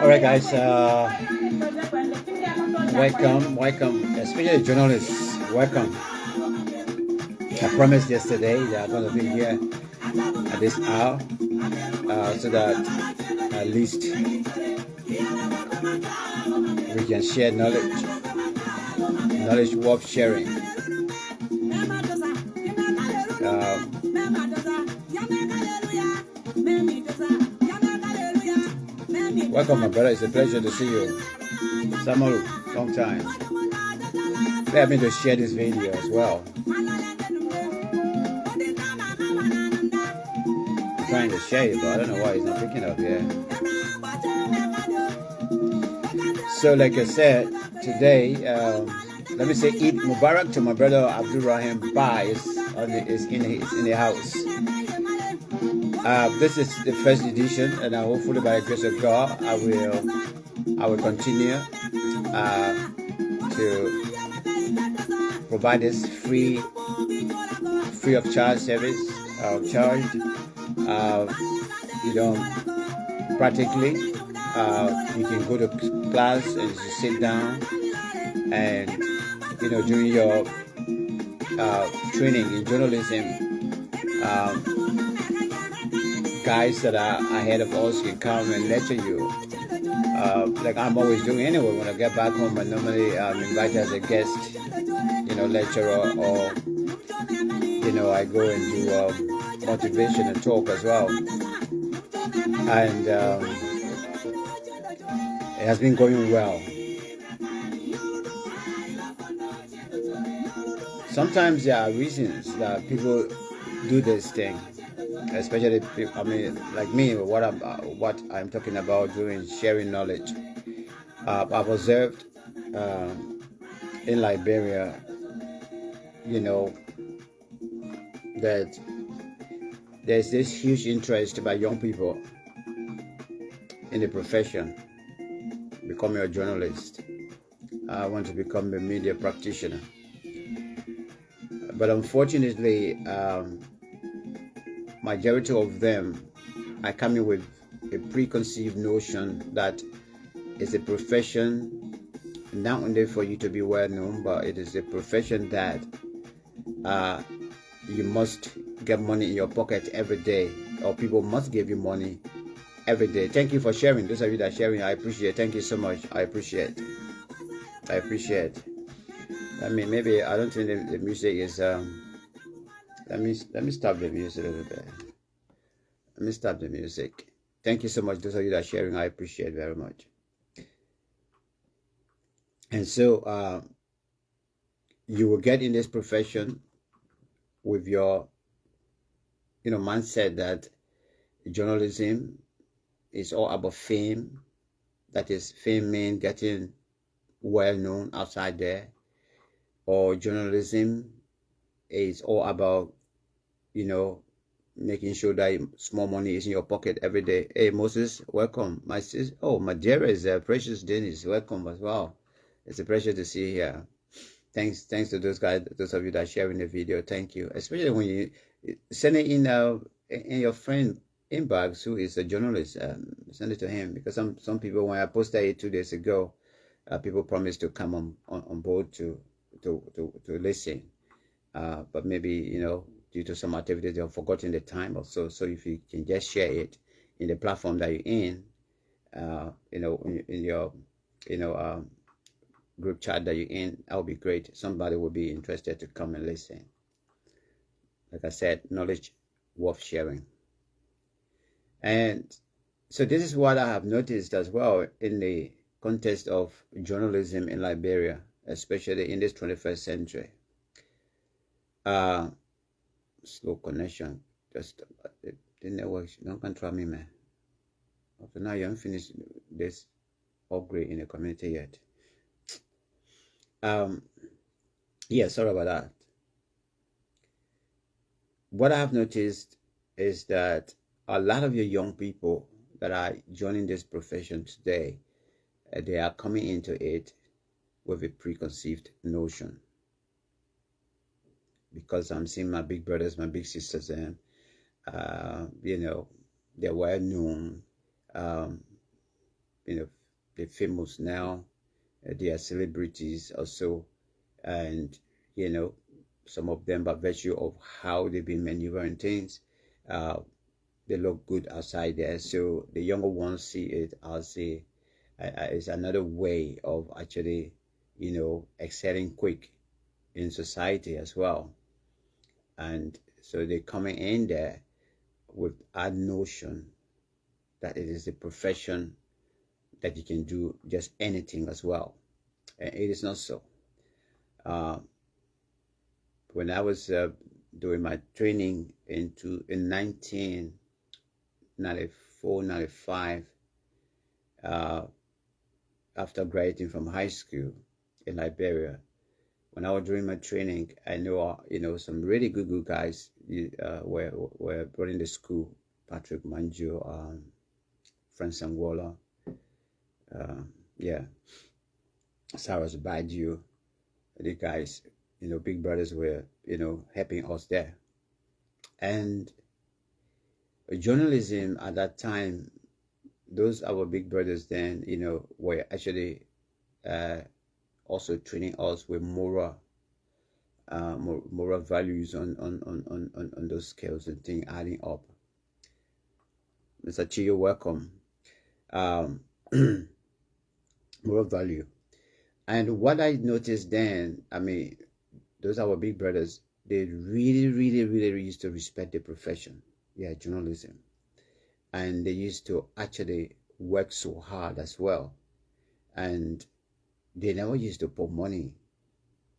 All right, guys. Welcome, especially journalists. Welcome. I promised yesterday that I'm going to be here at this hour, so that at least we can share knowledge worth sharing. Welcome, my brother. It's a pleasure to see you. Samaru, long time. Let me to share this video as well. I'm trying to share it, but I don't know why it's not picking up here. So, like I said, today, let me say Eid Mubarak to my brother Abdul Rahim Bai is in the house. This is the first edition, and hopefully by the grace of God, I will continue to provide this free of charge service. Practically, you can go to class and just sit down, and during your training in journalism. Guys that are ahead of us can come and lecture you, like I'm always doing anyway. When I get back home, I normally invite as a guest, lecturer, or I go and do motivation and talk as well. And it has been going well. Sometimes there are reasons that people do this thing. Especially, like me, what I'm talking about doing, sharing knowledge. I've observed in Liberia, that there's this huge interest by young people in the profession, becoming a journalist. I want to become a media practitioner. But unfortunately, majority of them are coming with a preconceived notion that it's a profession not only for you to be well known, but it is a profession that you must get money in your pocket every day, or people must give you money every day. Thank you for sharing. Those of you that are sharing, I appreciate it. Thank you so much. I appreciate. I mean, maybe I don't think the music is let me stop the music a little bit. Let me stop the music. Thank you so much, those of you that are sharing. I appreciate very much. And so you will get in this profession with your mindset that journalism is all about fame. That is, fame means getting well known outside there, or journalism is all about making sure that small money is in your pocket every day. Hey Moses, welcome. My sis, oh Madeira is Precious Dennis, welcome as well. It's a pleasure to see you here. Thanks to those guys, those of you that are sharing the video. Thank you, especially when you send it in your friend inbox who is a journalist. Send it to him, because some people, when I posted it 2 days ago, people promised to come on board to listen, but maybe due to some activities they have forgotten the time or so. So if you can just share it in the platform that you're in, in your group chat that you're in, that would be great. Somebody will be interested to come and listen. Like I said, knowledge worth sharing. And so this is what I have noticed as well in the context of journalism in Liberia, especially in this 21st century. Slow connection, just the network don't control me, man. So now you haven't finished this upgrade in the community yet. Yeah, sorry about that. What I've noticed is that a lot of your young people that are joining this profession today, they are coming into it with a preconceived notion. Because I'm seeing my big brothers, my big sisters, and they're well known. They're famous now. They are celebrities also, and some of them, by virtue of how they've been maneuvering things, they look good outside there. So the younger ones see it as it's another way of actually excelling quick in society as well. And so they're coming in there with a notion that it is a profession that you can do just anything as well. And it is not so. When I was doing my training in 1994, 95, after graduating from high school in Liberia, when I was doing my training, I know some really good guys were running the school. Patrick Manjo, Francis Angola, Saras Badu, the guys, big brothers were helping us there. And journalism at that time, those our big brothers then were actually also training us with moral values on those skills and things adding up. Mr. Chiyo, welcome. Moral value. And what I noticed then, I mean, those our big brothers, they really used to respect the profession, journalism, and they used to actually work so hard as well, and they never used to put money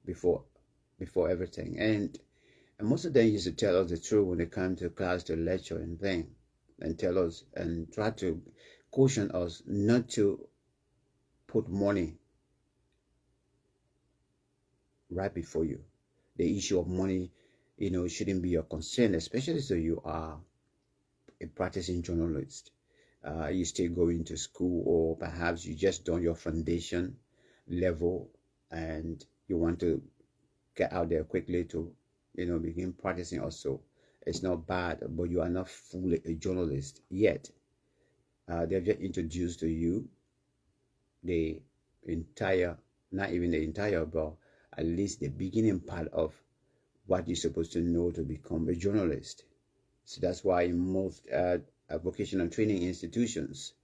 before everything, and most of them used to tell us the truth when they come to class to lecture and thing, and tell us and try to caution us not to put money right before you. The issue of money, shouldn't be your concern, especially so you are a practicing journalist. You still going to school, or perhaps you just done your foundation level and you want to get out there quickly to begin practicing also. It's not bad, but you are not fully a journalist yet. They've just introduced to you the entire, not even the entire, but at least the beginning part of what you're supposed to know to become a journalist. So that's why in most vocational training institutions,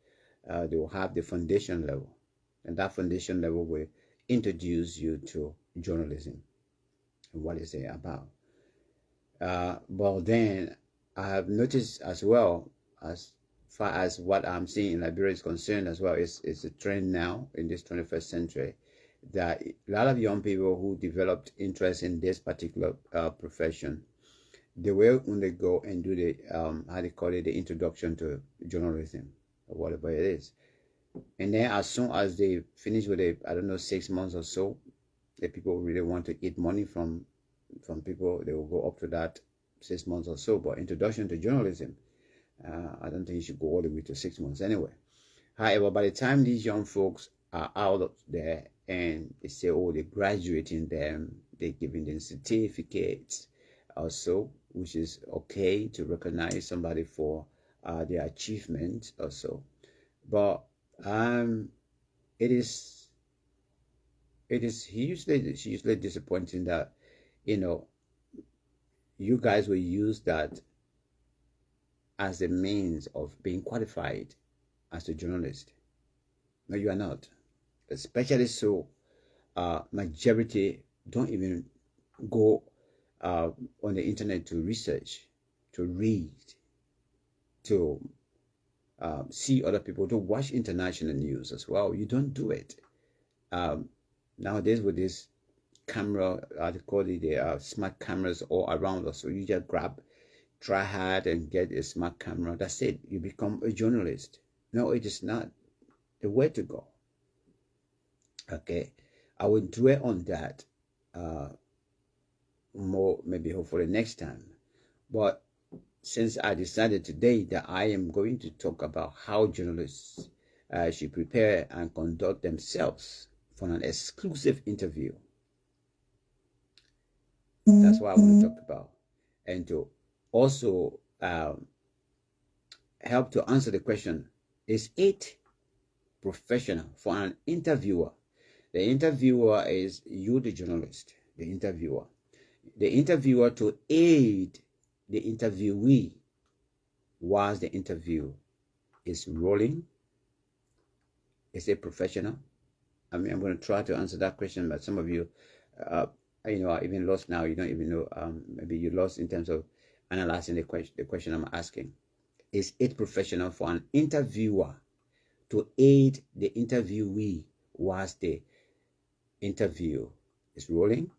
they will have the foundation level, and that foundation level will introduce you to journalism and what is it about. But then I have noticed as well, as far as what I'm seeing in Liberia is concerned as well, it's a trend now in this 21st century that a lot of young people who developed interest in this particular profession, they will when they go and do the how they call it, the introduction to journalism or whatever it is, and then as soon as they finish with it, I don't know, 6 months or so, the people really want to eat money from people, they will go up to that 6 months or so. But introduction to journalism, I don't think you should go all the way to 6 months anyway. However, by the time these young folks are out of there and they say, oh, they're graduating them, they're giving them certificates also, which is okay to recognize somebody for their achievement also. But it is hugely disappointing that, you know, you guys will use that as a means of being qualified as a journalist. No, you are not. Especially so, majority don't even go on the internet to research, to read, to see other people, to watch international news as well. You don't do it. Nowadays with this camera, they call it the smart cameras all around us. So you just try hard and get a smart camera. That's it. You become a journalist. No, it is not the way to go. Okay, I will dwell on that more, maybe hopefully next time. But since I decided today that I am going to talk about how journalists should prepare and conduct themselves for an exclusive interview, that's what I want to talk about. And to also help to answer the question, is it professional for an interviewer? The interviewer is you, the journalist, the interviewer. The interviewer to aid the interviewee whilst the interview is rolling. Is it professional? I mean, I'm going to try to answer that question, but some of you, you know, are even lost now. You don't even know. Maybe you're lost in terms of analyzing the question I'm asking. Is it professional for an interviewer to aid the interviewee whilst the interview is rolling?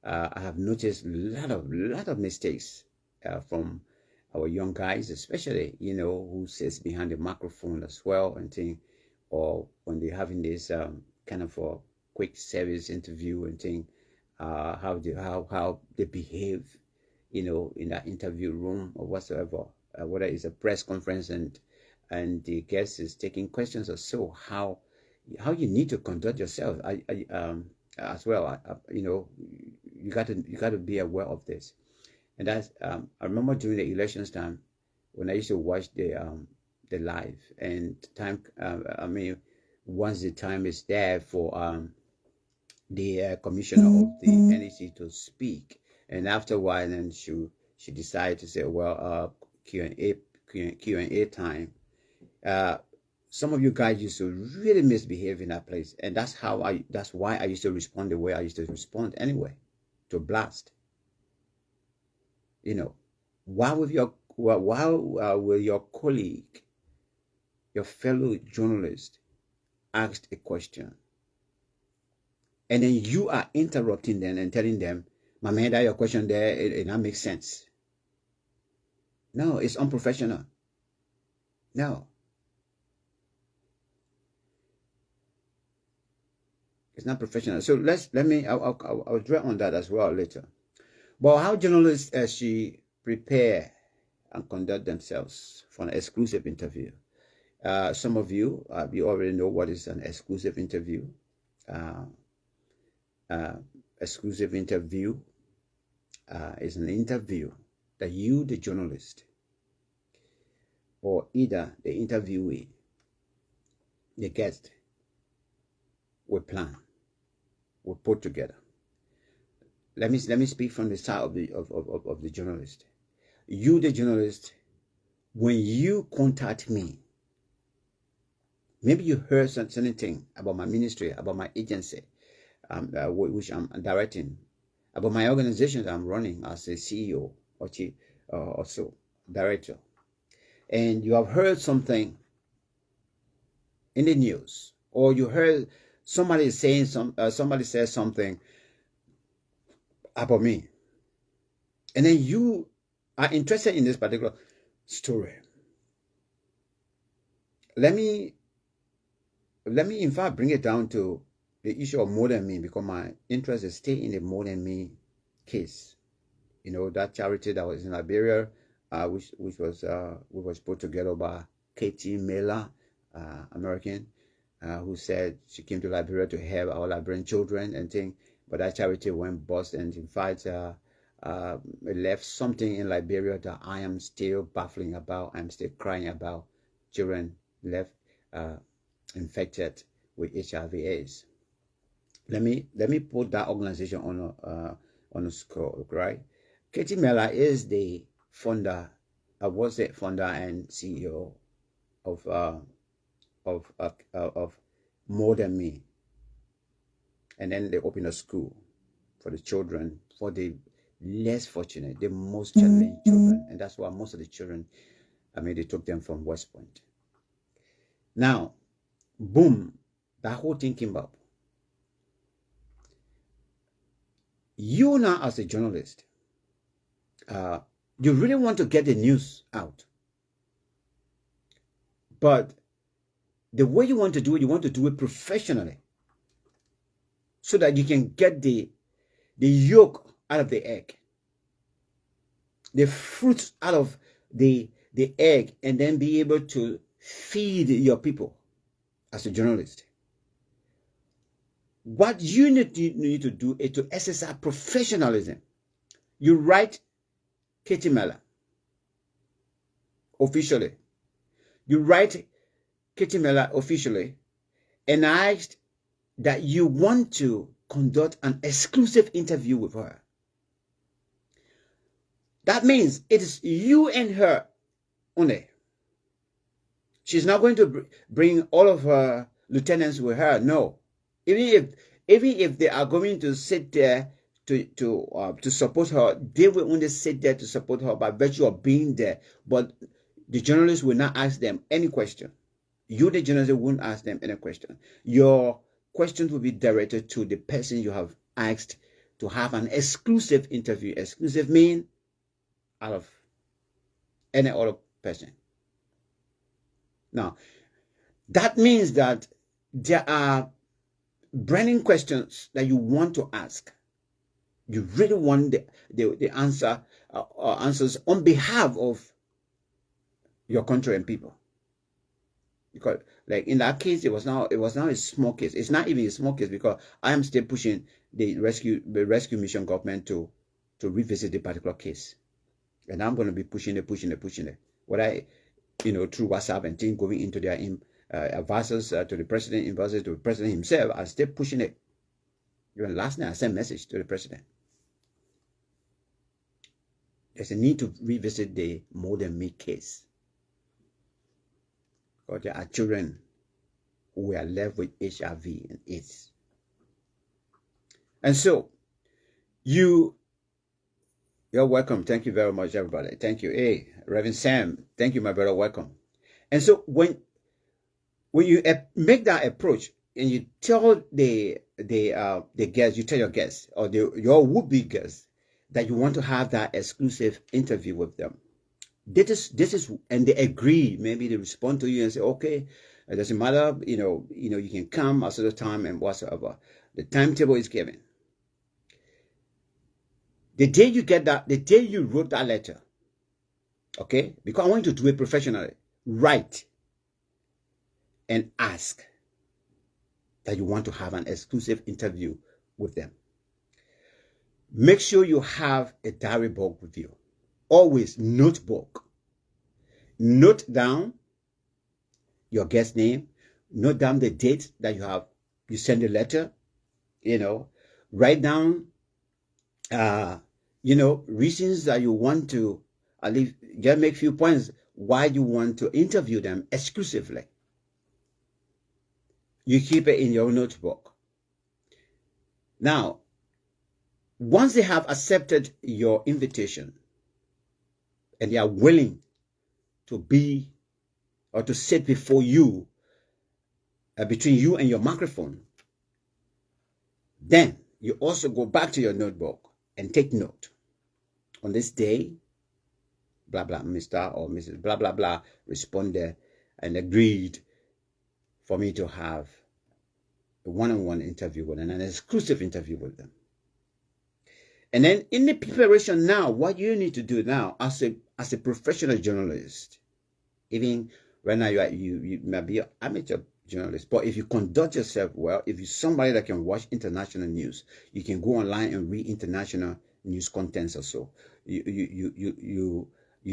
I have noticed a lot of mistakes from our young guys, especially, you know, who sits behind the microphone as well and thing, or when they're having this kind of a quick service interview and thing, how they behave, you know, in that interview room or whatsoever, whether it's a press conference and the guest is taking questions or so, how you need to conduct yourself. As well, you know, you got to be aware of this. And that's I remember during the elections time when I used to watch the live and time. I mean, once the time is there for the commissioner of the NEC to speak, and after a while, then she decided to say, well, Q&A time. Some of you guys used to really misbehave in that place, and that's why I used to respond the way I used to respond anyway, to blast. You know, why will your colleague, your fellow journalist, ask a question, and then you are interrupting them and telling them, "My man, that your question there, it not make sense." No, it's unprofessional. No. It's not professional. So I'll dwell on that as well later. But how journalists actually prepare and conduct themselves for an exclusive interview. Some of you, you already know what is an exclusive interview. Exclusive interview is an interview that you, the journalist, or either the interviewee, the guest, will plan, will put together. Let me speak from the side of the journalist. You, the journalist, when you contact me, maybe you heard something about my ministry, about my agency, which I'm directing, about my organization that I'm running as a CEO or chief or so director, and you have heard something in the news, or you heard somebody saying somebody says something about me, and then you are interested in this particular story, let me in fact bring it down to the issue of More Than Me, because my interest is stay in the More Than Me case. You know, that charity that was in Liberia, which was put together by Katie Miller, American, who said she came to Liberia to help our Liberian children and things, but that charity went bust, and in fact it left something in Liberia that I am still baffling about. I'm still crying about. Children left infected with HIV/AIDS. Let me put that organization on a score, right? Katie Miller is the founder, was the founder and CEO of More Than Me, and then they opened a school for the children, for the less fortunate, the most challenged children, and that's why most of the children, they took them from West Point. Now, boom, that whole thing came up. You now, as a journalist, you really want to get the news out, but the way you want to do it professionally, so that you can get the yolk out of the egg, the fruit out of the egg, and then be able to feed your people as a journalist. What you need to do is to exercise professionalism. You write Katie Miller officially. You write Katie Miller officially and ask that you want to conduct an exclusive interview with her. That means it is you and her only. She's not going to bring all of her lieutenants with her. No. Even if they are going to sit there to support her, they will only sit there to support her by virtue of being there. But the journalists will not ask them any question. You, the journalist, won't ask them any question. Your questions will be directed to the person you have asked to have an exclusive interview. Exclusive means out of any other person. Now, that means that there are burning questions that you want to ask. You really want the answer answers on behalf of your country and people. Because, like in that case, it was now a small case. It's not even a small case, because I am still pushing the rescue mission government to revisit the particular case, and I'm going to be pushing it. What I, through WhatsApp and things, going into their advisors to the president, advisors to the president himself. I'm still pushing it. Even last night, I sent a message to the president. There's a need to revisit the More Than Me case. Because there are children who are left with HIV and AIDS. And so, you're welcome. Thank you very much, everybody. Thank you. Hey, Reverend Sam, thank you, my brother. Welcome. And so, when you make that approach and you tell the guests, you tell your guests or your would-be guests that you want to have that exclusive interview with them. This is, and they agree. Maybe they respond to you and say, okay, it doesn't matter. You can come at a time and whatsoever. The timetable is given. The day you get that, the day you wrote that letter, okay, because I want you to do it professionally, write and ask that you want to have an exclusive interview with them. Make sure you have a diary book with you. Always notebook. Note down your guest name. Note down the date that you send the letter. Write down, reasons that you want to, at least just make a few points why you want to interview them exclusively. You keep it in your notebook. Now, once they have accepted your invitation and they are willing to be or to sit before you, between you and your microphone, then you also go back to your notebook and take note. On this day, blah, blah, Mr. or Mrs. blah, blah, blah responded and agreed for me to have a one-on-one interview with them, an exclusive interview with them. And then in the preparation now, what you need to do now as a professional journalist, even right now you might be an amateur journalist, but if you conduct yourself well, if you're somebody that can watch international news, you can go online and read international news contents or so. You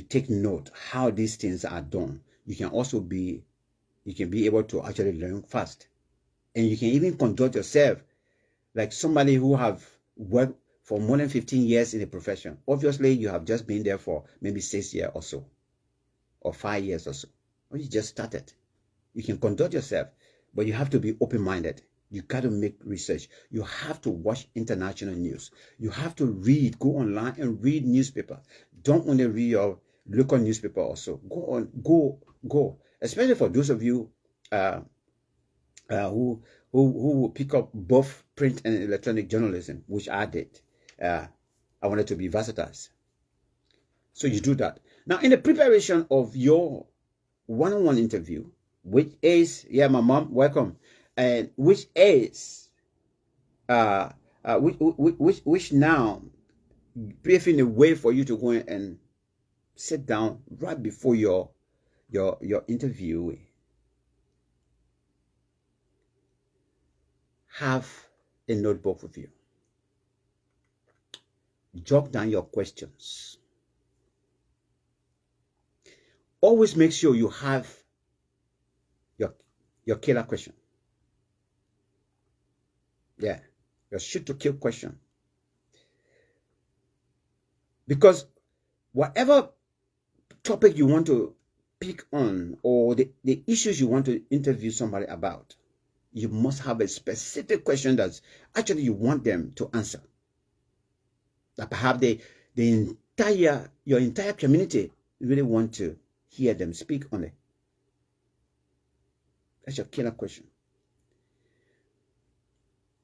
take note how these things are done. You can be able to actually learn fast. And you can even conduct yourself like somebody who have worked for more than 15 years in a profession. Obviously, you have just been there for maybe 6 years or so, or 5 years or so. Or you just started. You can conduct yourself, but you have to be open-minded. You got to make research. You have to watch international news. You have to read, go online and read newspaper. Don't only read your local newspaper also. Go. Especially for those of you who will pick up both print and electronic journalism, which I did. I wanted to be versatile. So you do that. Now, in the preparation of your one-on-one interview, which is, yeah, my mom, welcome, and which is, which now paving the way for you to go in and sit down right before your interview. Have a notebook with you. Jot down your questions. Always make sure you have your killer question. Yeah, your shoot to kill question. Because whatever topic you want to pick on, or the issues you want to interview somebody about, you must have a specific question that actually you want them to answer. That perhaps your entire community really want to hear them speak on it. That's your killer question.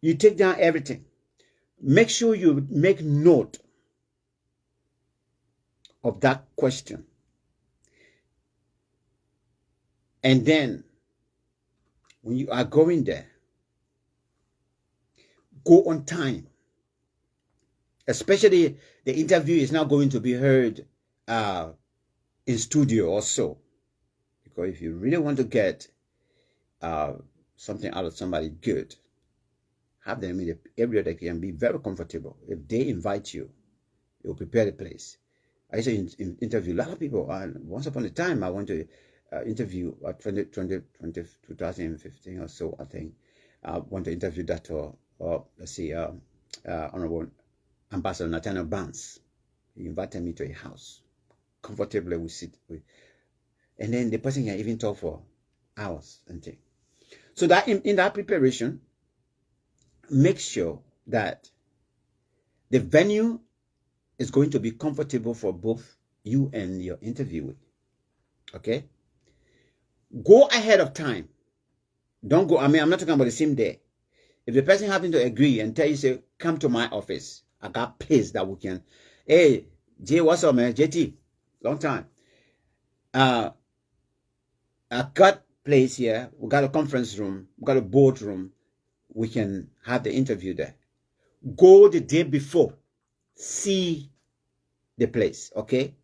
You take down everything. Make sure you make note of that question. And then, when you are going there, go on time. Especially the interview is not going to be heard in studio or so. Because if you really want to get something out of somebody good, have them in the area that can be very comfortable. If they invite you, you'll prepare the place. I used to interview a lot of people, and once upon a time, I went to interview 2015 or so, I think. I want to interview Dr. Honorable Ambassador Nathaniel Barnes. He invited me to a house. Comfortably, we sit with, and then the person can even talk for hours and things. So that in that preparation, make sure that the venue is going to be comfortable for both you and your interviewee. Okay? Go ahead of time. Don't go, I'm not talking about the same day. If the person happens to agree and tell you, say, come to my office, I got place that we can. Hey, Jay, what's up, man? JT, long time. I got place here. We got a conference room. We got a boardroom. We can have the interview there. Go the day before. See the place, okay?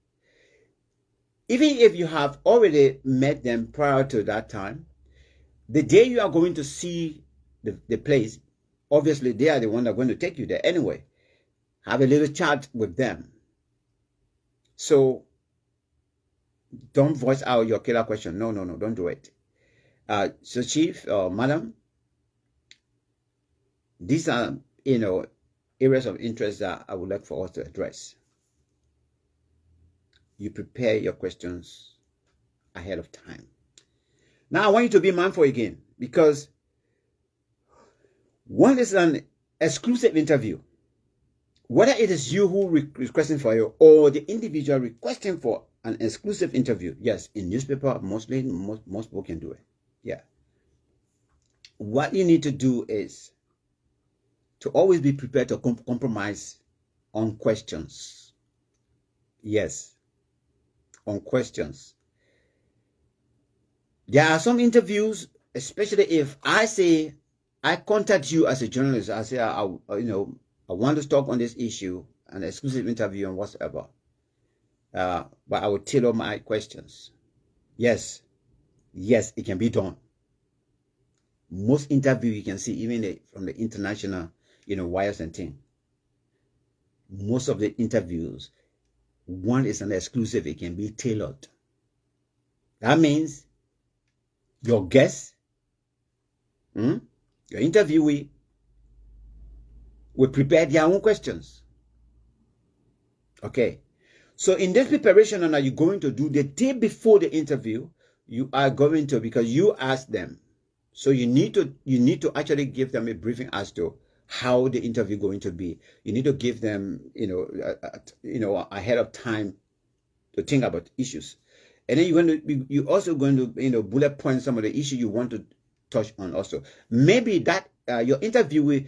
Even if you have already met them prior to that time, the day you are going to see the place, obviously they are the one that are going to take you there anyway. Have a little chat with them. So don't voice out your killer question. No, don't do it. So Chief or Madam, these are, areas of interest that I would like for us to address. You prepare your questions ahead of time. Now, I want you to be mindful again, because one is an exclusive interview, whether it is you who requesting for you or the individual requesting for an exclusive interview, yes, in newspaper, most people can do it. Yeah. What you need to do is to always be prepared to compromise on questions. Yes, on questions. There are some interviews, especially if I contact you as a journalist, I say, I want to talk on this issue, an exclusive interview and whatever. But I will tailor my questions. Yes, it can be done. Most interviews you can see, even from the international, wires and things. Most of the interviews, one is an exclusive, it can be tailored. That means your guest, your interviewee, will prepare their own questions. Okay. So in this preparation, and are you going to do the day before the interview, you are going to, because you ask them. So you need to actually give them a briefing as to how the interview going to be. You need to give them, ahead of time to think about issues. And then you're also going to, bullet point some of the issues you want to touch on also. Maybe that your interviewee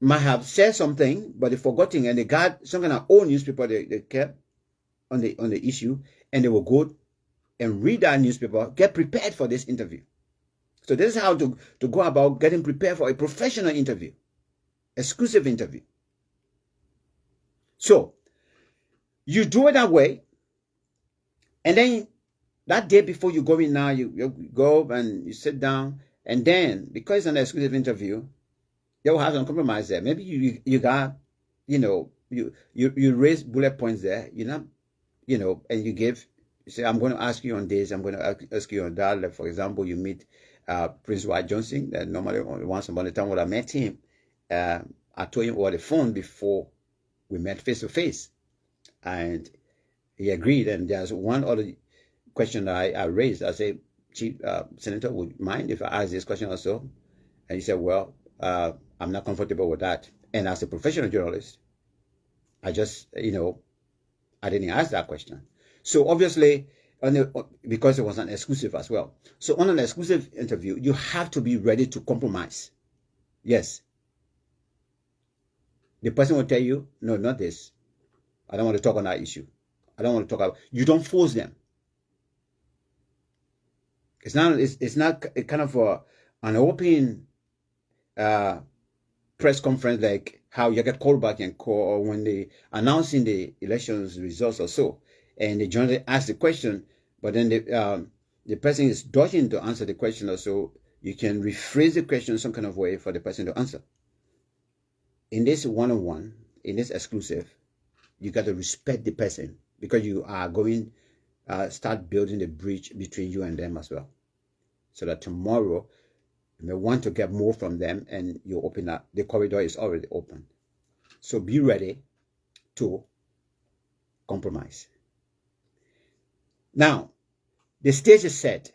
might have said something, but they forgotten, and they got some kind of old newspaper they kept on the issue, and they will go and read that newspaper, get prepared for this interview. So this is how to go about getting prepared for a professional interview, exclusive interview. So you do it that way, and then that day before you go in now, you go and you sit down, and then because it's an exclusive interview, they will have some compromise there. Maybe you got, you raise bullet points there, and you say, I'm going to ask you on this, I'm going to ask you on that. Like, for example, you meet Prince White Johnson. That normally once upon a time when I met him, I told him over the phone before we met face to face, and he agreed. And there's one other question that I raised. I said, Chief Senator, would you mind if I ask this question also? And he said, well, I'm not comfortable with that. And as a professional journalist, I just, I didn't ask that question. So obviously, because it was an exclusive as well. So on an exclusive interview, you have to be ready to compromise. Yes. The person will tell you, no, not this. I don't want to talk on that issue. I don't want to talk about. You don't force them. It's not a kind of an open press conference like how you get called back and call, or when they announcing the elections results or so, and the journalist asks the question, but then the person is dodging to answer the question or so. You can rephrase the question some kind of way for the person to answer. In this one-on-one, in this exclusive, you got to respect the person, because you are going start building the bridge between you and them as well, so that tomorrow you may want to get more from them, and you open up. The corridor is already open. So be ready to compromise. Now, the stage is set.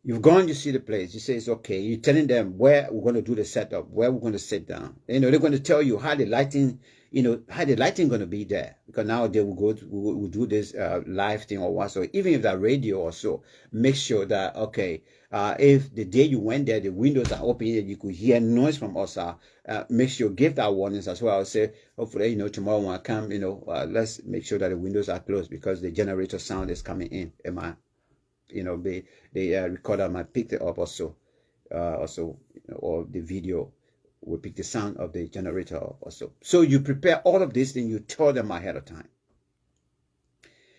You've gone, you see the place. You say it's okay. You're telling them where we're going to do the setup, where we're going to sit down. They're going to tell you how the lighting, how the lighting going to be there. Because now they will we'll do this live thing or what. So even if that radio or so, make sure that, okay, if the day you went there, the windows are open, you could hear noise from us. Make sure give that warnings as well. Say, hopefully, tomorrow when I come, let's make sure that the windows are closed, because the generator sound is coming in. The recorder might pick it up also, or the video will pick the sound of the generator also. So you prepare all of this, then you tell them ahead of time.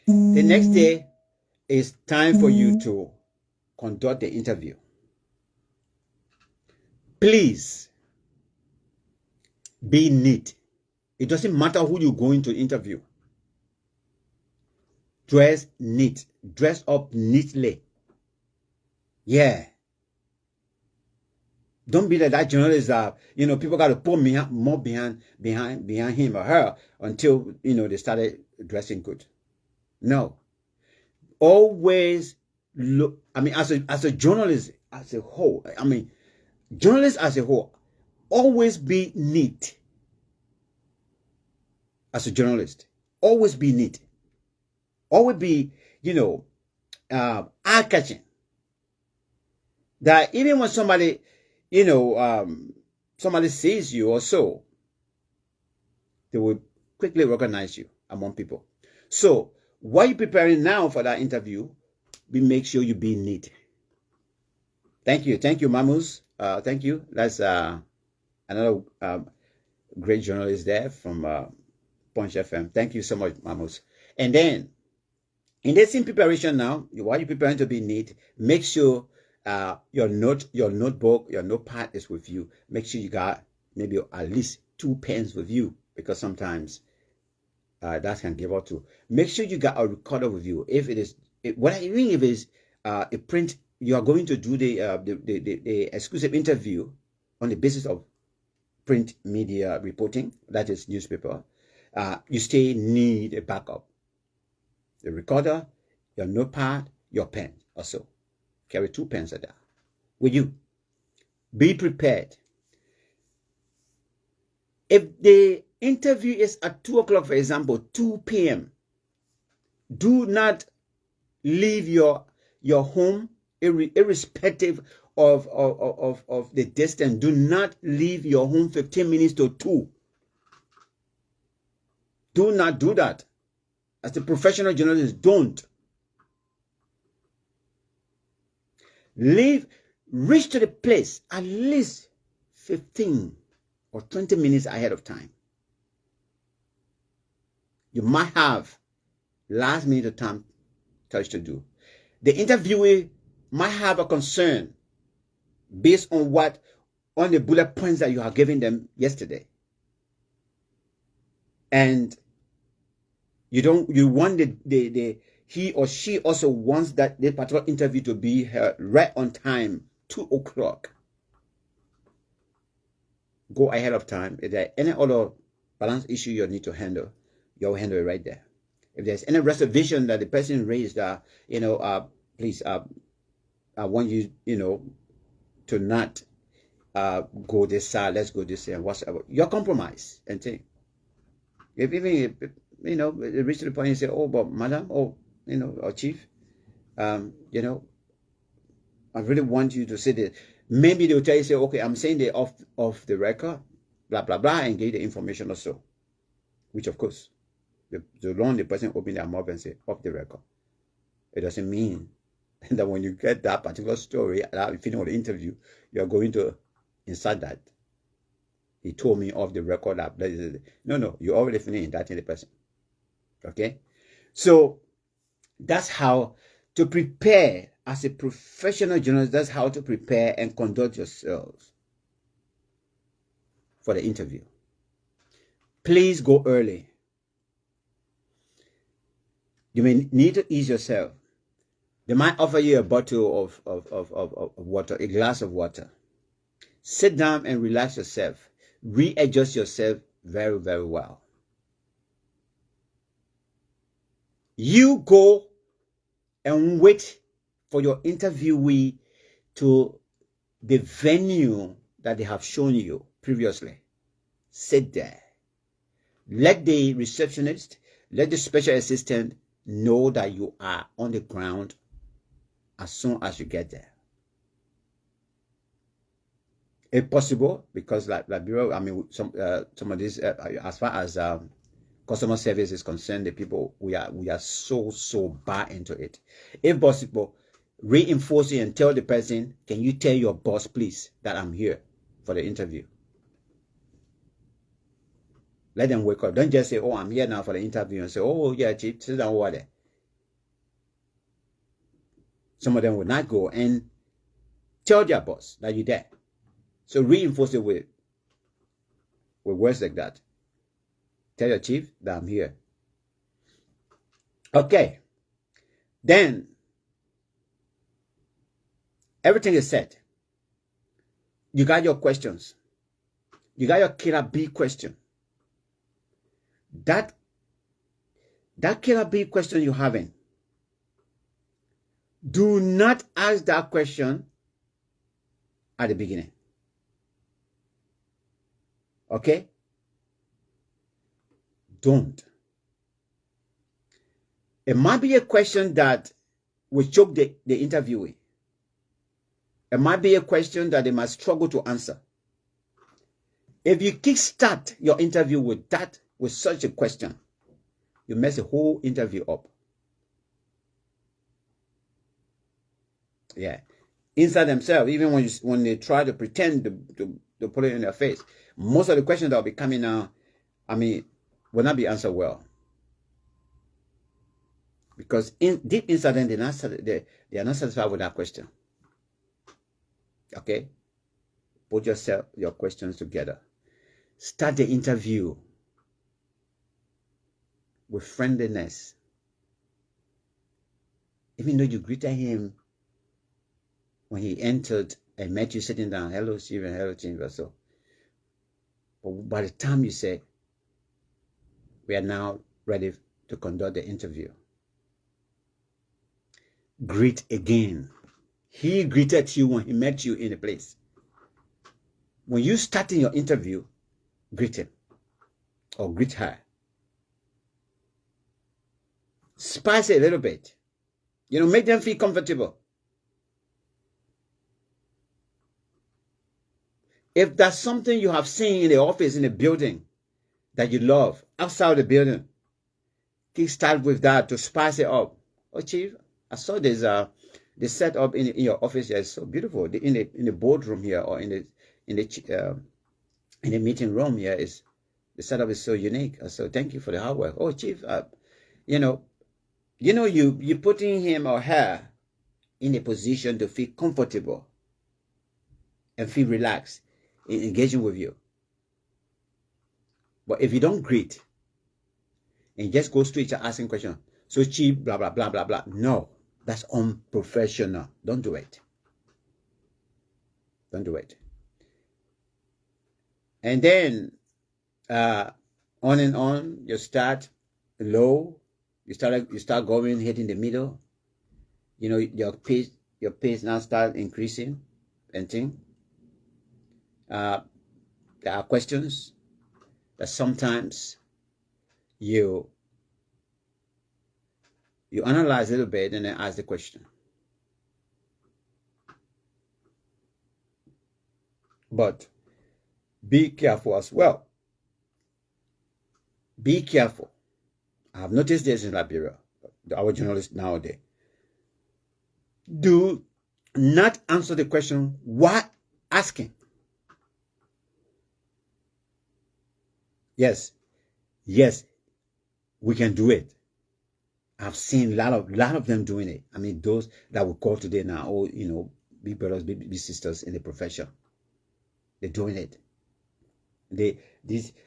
The next day is time for you to conduct the interview. Please be neat. It doesn't matter who you're going to interview. Dress neat. Dress up neatly. Yeah. Don't be like that journalist that, people got to put more behind him or her until, they started dressing good. No. Always look, as a journalist as a whole, journalists as a whole, always be neat as a journalist. Always be neat. Always be, eye-catching. That even when somebody, somebody sees you or so, they will quickly recognize you among people. So while you're preparing now for that interview, make sure you be neat. Thank you, Mamus. Thank you. That's another great journalist there from Punch FM. Thank you so much, Mamus. And then in this in preparation now, while you're preparing to be neat, make sure your notebook, your notepad is with you. Make sure you got maybe at least 2 pens with you, because sometimes that can give out too. Make sure you got a recorder with you. If it is, what I mean, if it is a print, you are going to do the exclusive interview on the basis of print media reporting, that is newspaper. You still need a backup. The recorder, your notepad, your pen also. Carry 2 pens at that with you. Be prepared. If the interview is at 2 o'clock, for example, 2 p.m., do not leave your home, irrespective of the distance. Do not leave your home 15 minutes to 2. Do not do that. As a professional journalist, don't. Reach to the place at least 15 or 20 minutes ahead of time. You might have last minute time touch to do. The interviewee might have a concern based on the bullet points that you have given them yesterday. And you want he or she also wants that the particular interview to be held right on time, 2 o'clock. Go ahead of time. If there are any other balance issue you need to handle, you'll handle it right there. If there's any reservation that the person raised, please, I want you, to not go this side. Let's go this side. Whatever. Your compromise and thing. If even it reach to the point and say, "Oh, but madam, or chief, I really want you to say this." Maybe they'll tell you, say, "Okay, I'm saying they off the record, blah blah blah," and give the information also. Which of course, the long the person open their mouth and say off the record, it doesn't mean that when you get that particular story, that finish the interview, you are going to insert that. He told me off the record that no, you already finished that in the person. Okay, so that's how to prepare as a professional journalist. That's how to prepare and conduct yourselves for the interview. Please go early. You may need to ease yourself. They might offer you a bottle of water, a glass of water. Sit down and relax yourself. Readjust yourself very, very well. You go and wait for your interviewee to the venue that they have shown you previously. Sit there. Let the receptionist, let the special assistant know that you are on the ground as soon as you get there. If possible, because like bureau, I mean, some of these, as far as customer service is concerned, the people we are so bad into it. If possible, reinforce it and tell the person, "Can you tell your boss, please, that I'm here for the interview?" Let them wake up. Don't just say, "Oh, I'm here now for the interview," and say, "Oh yeah, chief, sit down over there." Some of them will not go and tell their boss that you're there. So reinforce it with words like that. Tell your chief that I'm here. Okay. Then everything is set. You got your questions. You got your killer bee question. That killer bee question you're having, do not ask that question at the beginning. Okay? Don't. It might be a question that will choke the interviewee. It might be a question that they might struggle to answer. If you kickstart your interview with such a question, you mess the whole interview up. Yeah. Inside themselves, even when they try to pretend to put it in their face, most of the questions that will be coming now, will not be answered well. Because deep inside them, they are not satisfied with that question. Okay? Put your questions together. Start the interview with friendliness. Even though you greeted him when he entered and met you sitting down, hello, Stephen, hello, Tim, so. But by the time you say, we are now ready to conduct the interview, greet again. He greeted you when he met you in a place. When you start in your interview, greet him or greet her. Spice it a little bit. Make them feel comfortable. If that's something you have seen in the office, in the building, that you love, outside the building, start with that to spice it up. Oh, Chief, I saw this the setup in your office here is so beautiful. In the boardroom here, or in the meeting room here, is the setup is so unique. So thank you for the hard work. Oh, Chief, you putting him or her in a position to feel comfortable and feel relaxed in engaging with you. But if you don't greet and just go straight to asking questions, so Chief, blah, blah, blah, blah, blah. No, that's unprofessional. Don't do it. Don't do it. And then on and on, you start low. You start going, hitting the middle. Your pace now start increasing and things. There are questions that sometimes you analyze a little bit and then ask the question. But be careful as well. Be careful. I have noticed this in Liberia, our journalists nowadays. Do not answer the question while asking. Yes, we can do it. I've seen a lot of them doing it. Those that we call today now, big brothers, big sisters in the profession, they're doing it.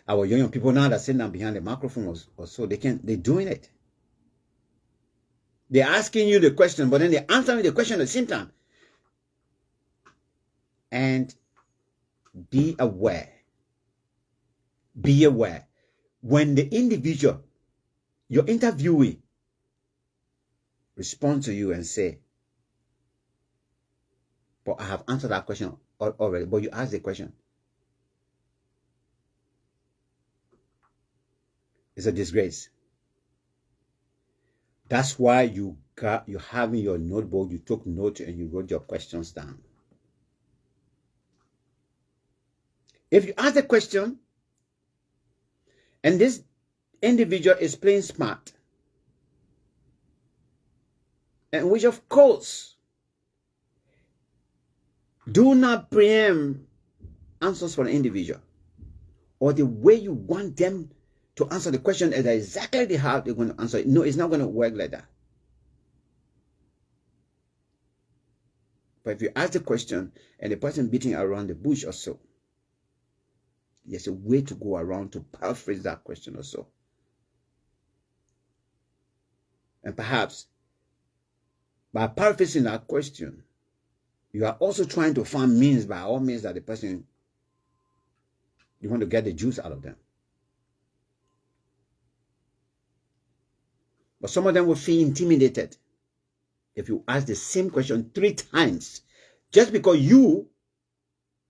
Our young people now that sit down behind the microphone or so, they're doing it. They're asking you the question, but then they're answering the question at the same time. And be aware. Be aware. When the individual, your interviewee, respond to you and say, but I have answered that question already, but you asked the question. It's a disgrace. That's why you have in your notebook, you took notes and you wrote your questions down. If you ask a question and this individual is playing smart, and which of course, do not preempt answers for the individual or the way you want them to answer the question is exactly how they're going to answer it. No, it's not going to work like that. But if you ask the question and the person beating around the bush or so, there's a way to go around to paraphrase that question or so. And perhaps by paraphrasing that question, you are also trying to find means, by all means, that the person, you want to get the juice out of them. But some of them will feel intimidated if you ask the same question 3 times, just because you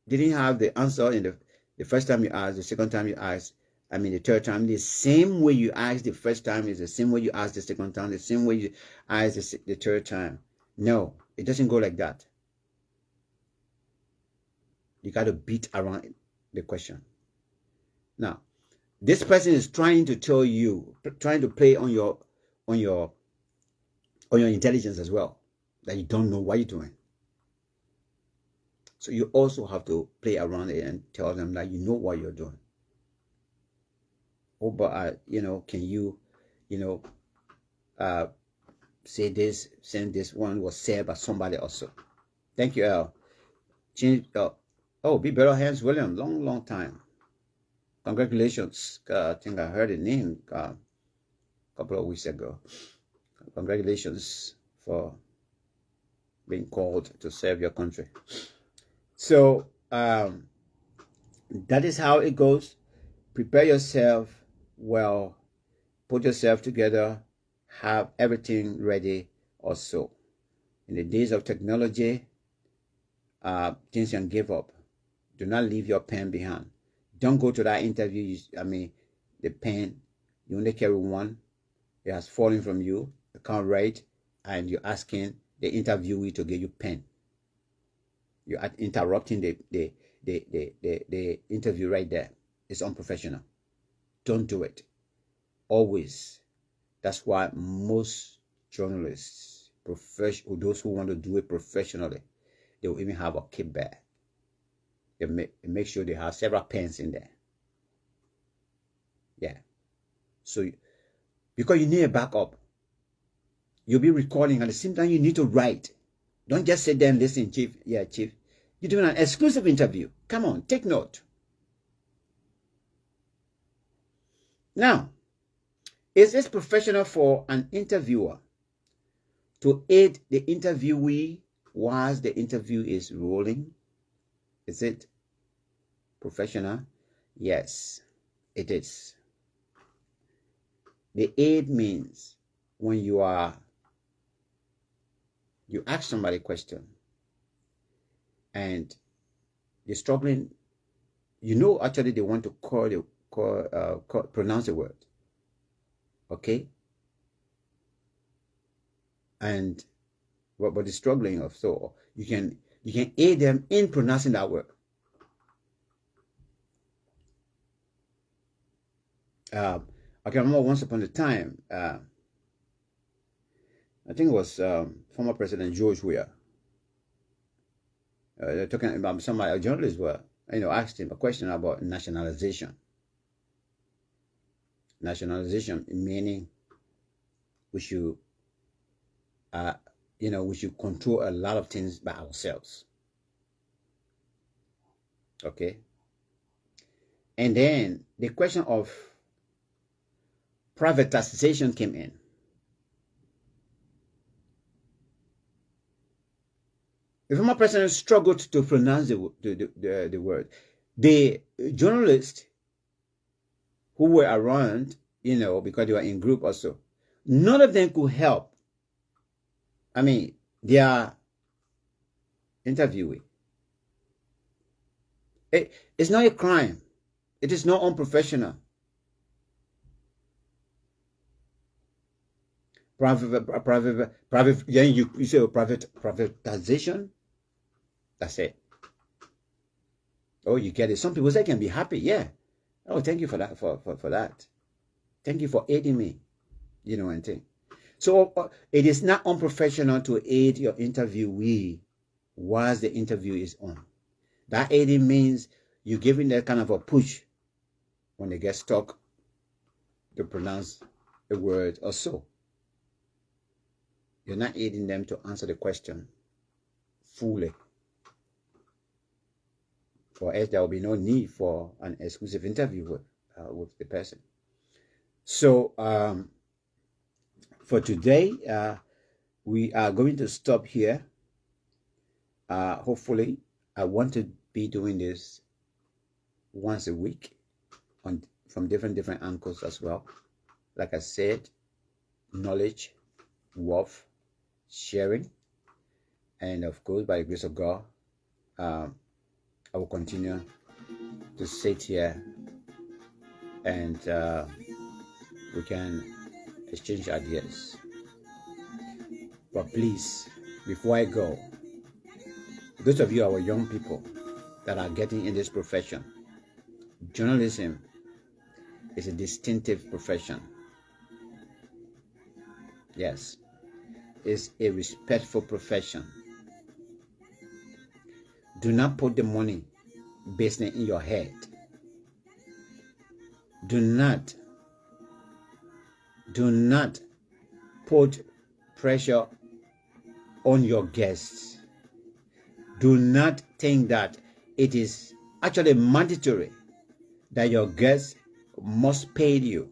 didn't have the answer in The first time you ask, the second time you ask, the third time, the same way you ask the first time is the same way you ask the second time, the same way you ask the third time. No, it doesn't go like that. You got to beat around the question. Now, this person is trying to tell you, trying to play on your intelligence as well, that you don't know what you're doing. So you also have to play around it and tell them that you know what you're doing. Oh, but can you, say this, send this one was said by somebody also. Thank you, L. Be Better Hands William, long time. Congratulations. I think I heard the name a couple of weeks ago. Congratulations for being called to serve your country. So that is how it goes. Prepare yourself well, put yourself together, have everything ready also. In the days of technology, things can give up. Do not leave your pen behind. Don't go to that interview. The pen, you only carry one. It has fallen from you. You can't write, and you're asking the interviewee to give you pen. You are interrupting the interview right there. It's unprofessional. Don't do it. Always. That's why most journalists, those who want to do it professionally, they will even have a kit bag. They make sure they have several pens in there. Yeah. So, because you need a backup, you'll be recording at the same time you need to write. Don't just sit there and listen, Chief. Yeah, Chief. You're doing an exclusive interview. Come on, take note. Now, is this professional for an interviewer to aid the interviewee whilst the interview is rolling? Is it professional? Yes, it is. The aid means when you ask somebody a question and they're struggling, actually they want to pronounce the word. Okay? And but they're struggling of, so you can aid them in pronouncing that word. I can remember once upon a time, I think it was former President George Weah. Talking about somebody, a journalist asked him a question about nationalization. Nationalization meaning we should control a lot of things by ourselves. Okay. And then the question of privatization came in. The former president struggled to pronounce the word. The journalists who were around, because they were in group also, none of them could help. They are interviewing. It's not a crime. It is not unprofessional. You say privatization. That's it. Oh, you get it. Some people say can be happy. Yeah. Oh, thank you for that. For that. Thank you for aiding me. You know what I'm saying? So it is not unprofessional to aid your interviewee whilst the interview is on. That aiding means you're giving that kind of a push when they get stuck to pronounce a word or so. You're not aiding them to answer the question fully. For else there will be no need for an exclusive interview with the person. So for today, we are going to stop here. Hopefully, I want to be doing this once a week from different angles as well. Like I said, knowledge, worth sharing, and of course, by the grace of God, I will continue to sit here and we can exchange ideas. But please, before I go, those of you, our young people that are getting in this profession, journalism is a distinctive profession. Yes, it's a respectful profession. Do not put the money business in your head. Do not put pressure on your guests. Do not think that it is actually mandatory that your guests must pay you,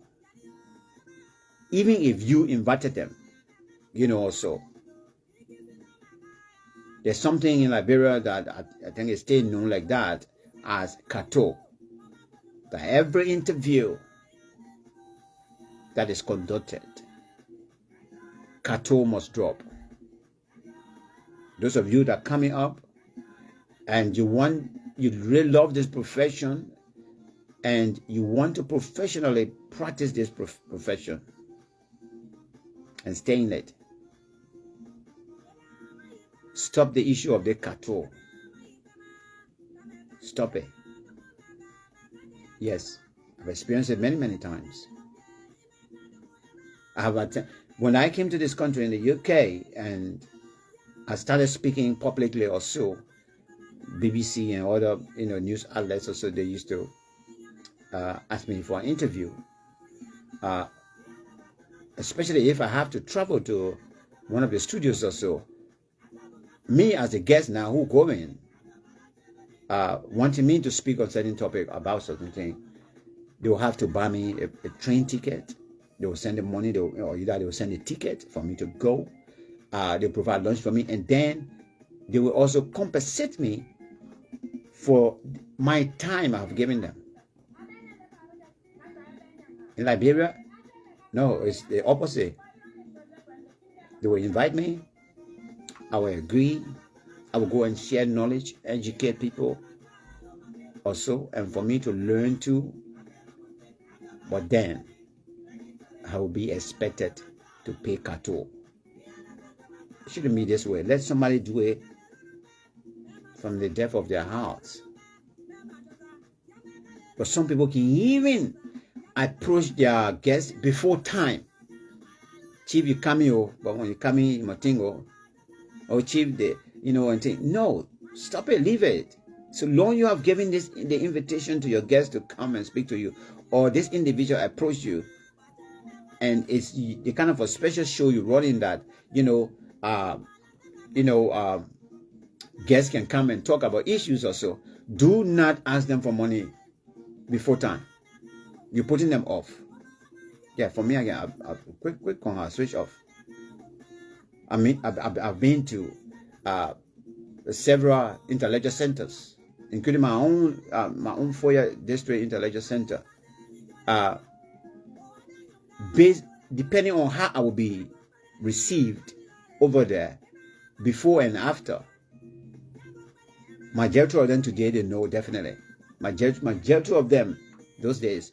even if you invited them. Also, there's something in Liberia that I think is still known like that as Kato. That every interview that is conducted, Kato must drop. Those of you that are coming up and you really love this profession and you want to professionally practice this profession and stay in it, stop the issue of the Kato. Stop it. Yes, I've experienced it many, many times. When I came to this country in the UK and I started speaking publicly also, BBC and other news outlets also, they used to ask me for an interview. Especially if I have to travel to one of the studios or so. Me as a guest now who go in, wanting me to speak on certain topic about certain thing, they will have to buy me a train ticket. They will send the money, or either they will send a ticket for me to go. They provide lunch for me, and then they will also compensate me for my time I've given them. In Liberia, no, it's the opposite. They will invite me, I will agree, I will go and share knowledge, educate people also, and for me to learn too. But then I will be expected to pay Kato. It shouldn't be this way. Let somebody do it from the depth of their hearts. But some people can even approach their guests before time. Chief, you come here, but when you come in, you must think, oh, Chief, and think, no, stop it, leave it. So long you have given the invitation to your guests to come and speak to you, or this individual approach you, and it's the kind of a special show you run in that, guests can come and talk about issues or so. Do not ask them for money before time. You're putting them off. Yeah, for me again, quick on switch off. I mean, I've been to several intellectual centers, including my own Foya District Intellectual Center. Depending on how I will be received over there, before and after. Majority of them today, they know definitely. Majority of them, those days,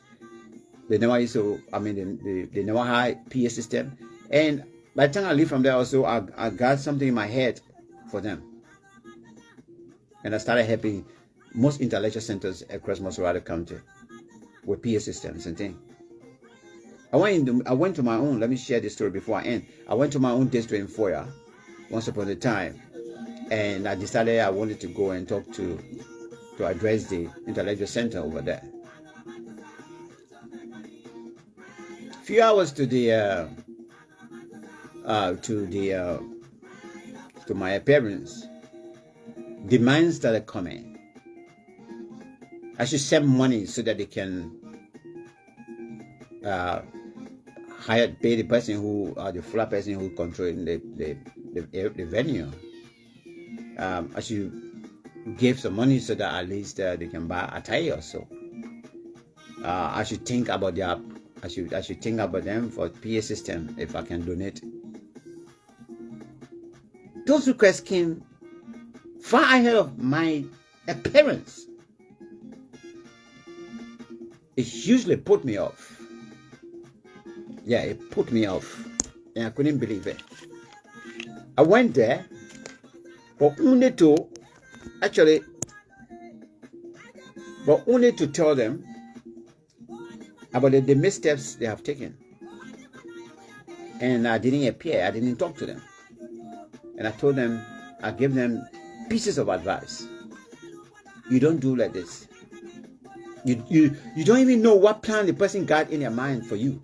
they never used to, they never had PA system. And by the time I leave from there also, I got something in my head for them. And I started helping most intellectual centers across Maserati County with PA systems and things. I went to my own, let me share this story before I end. I went to my own district in Foya once upon a time. And I decided I wanted to go and talk to address the intellectual center over there. Few hours to my appearance, demands started coming. I should send money so that they can pay the person the flat person who controlling the venue. I should give some money so that at least they can buy attire or so. I should think about I should think about them for PA system if I can donate. Those requests came far ahead of my appearance. it hugely put me off. Yeah, it put me off. And I couldn't believe it. I went there for only to actually, but only to tell them about the missteps they have taken. And I didn't appear, I didn't talk to them. And I told them, I gave them pieces of advice. You don't do like this. You don't even know what plan the person got in their mind for you.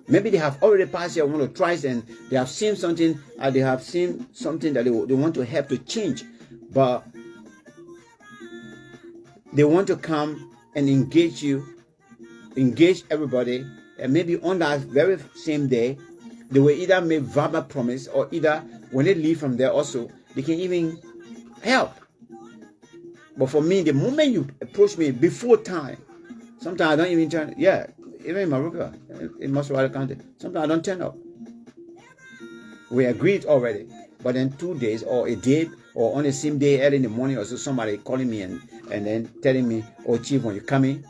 Maybe they have already passed here one or twice and they have seen something, that they want to help to change. But they want to come and engage you, engage everybody, and maybe on that very same day, they will either make verbal promise or either when they leave from there also, they can even help. But for me, the moment you approach me before time, sometimes I don't even turn. Yeah, even in Maruka, in Moswara County, sometimes I don't turn up. We agreed already, but then 2 days or a day or on the same day, early in the morning or so, somebody calling me and then telling me, "Oh, Chief, when you come in,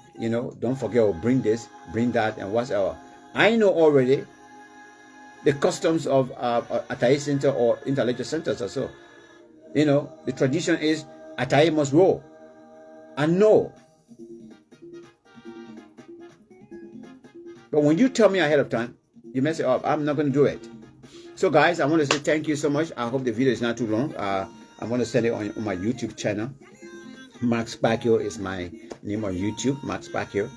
don't forget or bring this, bring that, and whatever." I know already the customs of Atai Center or intellectual centers or so. The tradition is Atai must roll. I know. But when you tell me ahead of time, you mess it up. I'm not going to do it. So guys, I want to say thank you so much. I hope the video is not too long. I'm going to send it on my YouTube channel. Max Pacquiao is my name on YouTube, Max Pacquiao.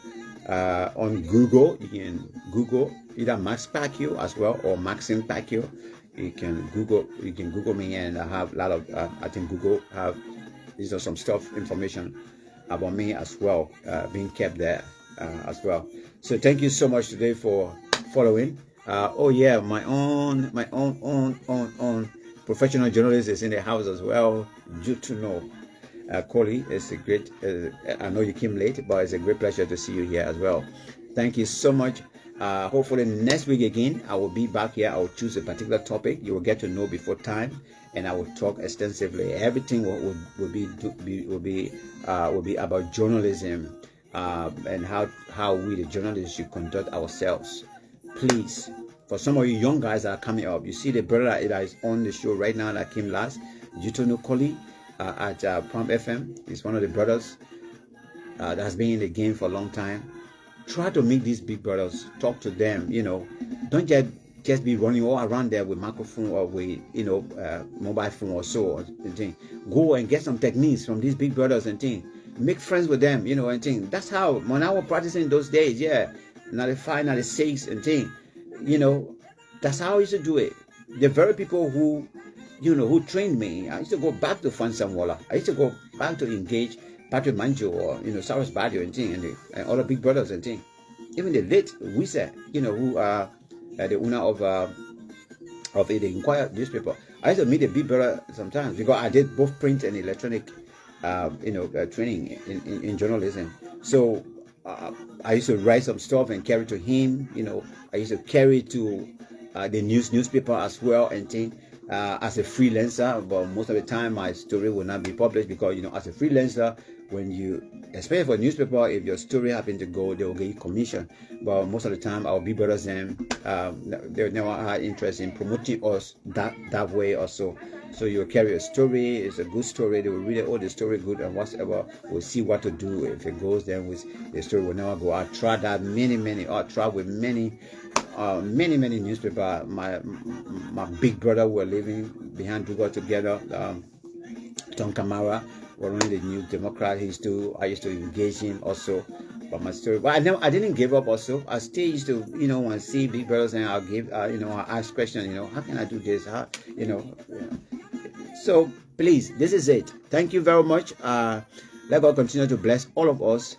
On Google, you can Google either Max Pacquiao as well or Maxine Pacquiao. You can Google me, and I have a lot of I think Google have some stuff, information about me as well, being kept there as well. So thank you so much today for following. Oh yeah, my own professional journalist is in the house as well. Good to know. Coley, it's a great, I know you came late, but it's a great pleasure to see you here as well. Thank you so much. Hopefully next week again, I will be back here. I will choose a particular topic. You will get to know before time, and I will talk extensively. Everything will be about journalism and how we, the journalists, should conduct ourselves. Please, for some of you young guys that are coming up, you see the brother that is on the show right now that came last, Jutono Coley. At Prom FM. He's one of the brothers that has been in the game for a long time. Try to meet these big brothers, talk to them. Don't just be running all around there with microphone or with mobile phone or so and thing. Go and get some techniques from these big brothers and thing. Make friends with them, and thing. That's how when I was practicing those days, 95, 96 and thing. That's how I used to do it. The very people who trained me. I used to go back to Fansan Walla. I used to go back to engage Patrick Manjo or, Cyrus Badio and thing, and all the big brothers and thing. Even the late Wisa, who are the owner of the Inquirer newspaper. I used to meet the big brother sometimes because I did both print and electronic, training in journalism. So I used to write some stuff and carry to him. I used to carry to the newspaper as well and thing. As a freelancer, but most of the time my story will not be published because as a freelancer, when you, especially for a newspaper, if your story happens to go, they will get you commission. But most of the time, our big brothers and they never had interest in promoting us that way or so. So you carry a story, it's a good story, they will read it, oh, the story good and whatever, we'll see what to do. If it goes, then the story will never go. I tried that I tried with many newspapers. My big brother were living behind Duga together. Tom Kamara were only the New Democrat. I used to engage him also. But my story, but I didn't give up. Also, I still used to, when I see big brothers, and I'll give, I ask questions. How can I do this? How, So please, this is it. Thank you very much. Let God continue to bless all of us.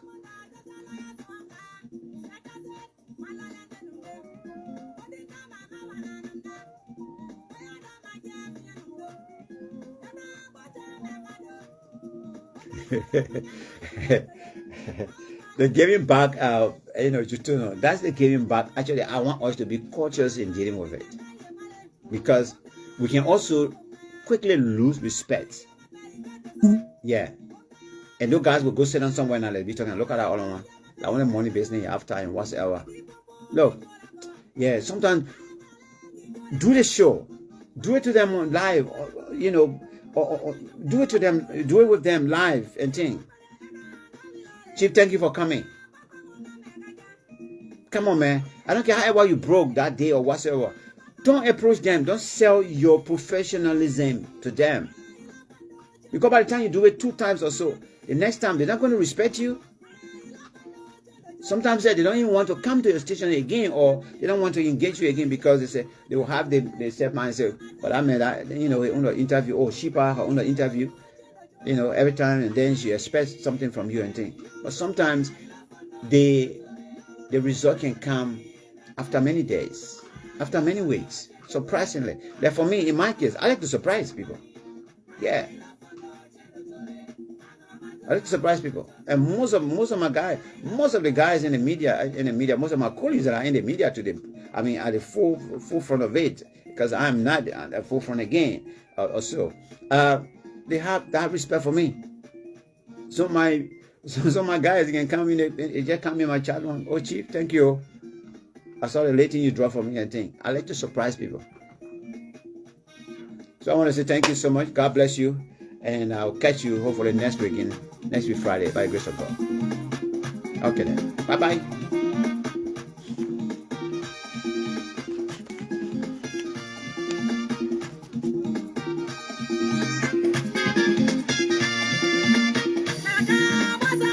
The giving back, Jutono, that's the giving back. Actually, I want us to be cautious in dealing with it because we can also quickly lose respect. Yeah, and those guys will go sit down somewhere and they'll be talking. Look at that all on one. I want the money business after and whatsoever. Look, yeah, sometimes do the show, do it to them on live, or, you know, or do it to them, do it with them live and thing. Chief, thank you for coming. Come on, man. I don't care however you broke that day or whatsoever. Don't approach them. Don't sell your professionalism to them. Because by the time you do it 2 times or so, the next time they're not going to respect you. Sometimes they don't even want to come to your station again, or they don't want to engage you again because they say they will have the step man say, but I mean, you know, on the interview, oh, Shipa, on the interview, you know, every time, and then she expects something from you and thing. But sometimes the result can come after many days, after many weeks, surprisingly. Like for me, in my case, I like to surprise people. Yeah. I like to surprise people, and most of the guys in the media, most of my colleagues that are in the media today, I mean, at the forefront of it, because I'm not at the forefront again, or so. They have that respect for me. So my guys can come in, they just come in my chat room. Oh, Chief, thank you. I saw the rating you draw for me and thing. I like to surprise people. So I want to say thank you so much. God bless you. And I'll catch you hopefully next week Friday by the grace of God. Okay then. Bye-bye.